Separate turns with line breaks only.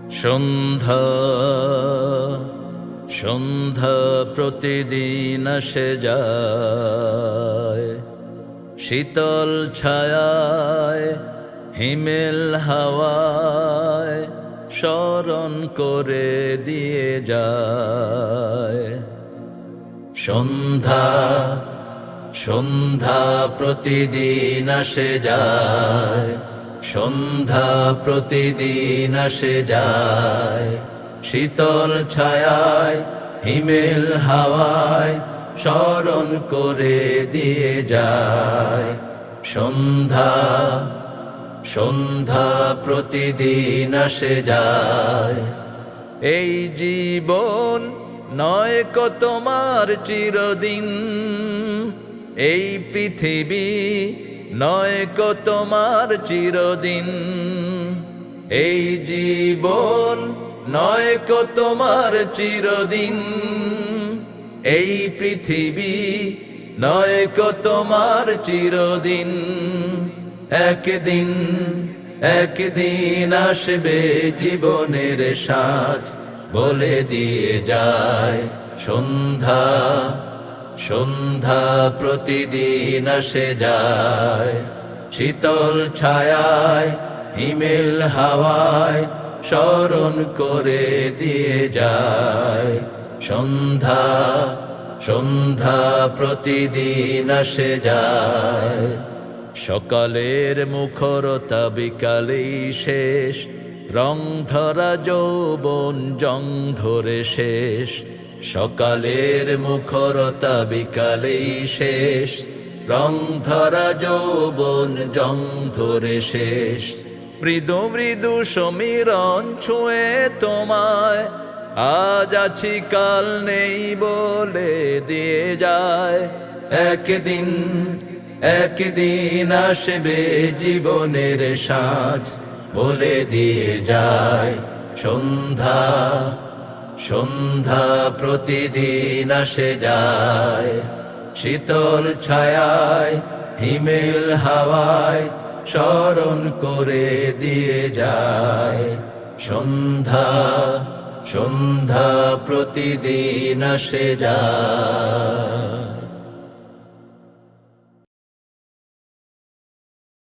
সন্ধ্যা সন্ধ্যা প্রতিদিন আসে যায়, শীতল ছায়ায় হিমেল হাওয়ায় স্মরণ করে দিয়ে যায়। সন্ধ্যা সন্ধ্যা প্রতিদিন আসে যায়, সন্ধ্যা প্রতিদিন আসে যায়, শীতল ছায়ায় হিমেল হাওয়ায় স্মরণ করে দিয়ে যায়। সন্ধ্যা সন্ধ্যা প্রতিদিন আসে যায়। এই জীবন নয় কো তোমার চিরদিন, এই পৃথিবী নয় কো তোমার চিরদিন, এই জীবন নয় কো তোমার চিরদিন, এই পৃথিবী নয় কো তোমার চিরদিন। একদিন একদিন আসবে জীবনের সাজ বলে দিয়ে যায়। সন্ধ্যা সন্ধ্যা প্রতিদিন আসে যায়, শীতল ছায়ায় হিমেল হাওয়ায় স্মরণ করে দিয়ে যায়। সন্ধ্যা সন্ধ্যা প্রতিদিন আসে যায়। সকালের মুখরতা বিকালেই শেষ, রং ধরা যৌবন জং ধরে শেষ। সকালের মুখরতা বিকালেই শেষ, রং ধরা যৌবন জং ধরে শেষ। মৃদু মৃদু সমীরণ ছুঁয়ে তোমায় আজ আছি কাল নেই বলে দিয়ে যায়। একদিন একদিন আসবে জীবনের সাজ বলে দিয়ে যায়। সন্ধ্যা সন্ধ্যা প্রতিদিন আসে যায়, শীতল ছায়ায় হিমেল হাওয়ায় স্মরণ করে দিয়ে যায়। সন্ধ্যা সন্ধ্যা প্রতিদিন আসে যায়।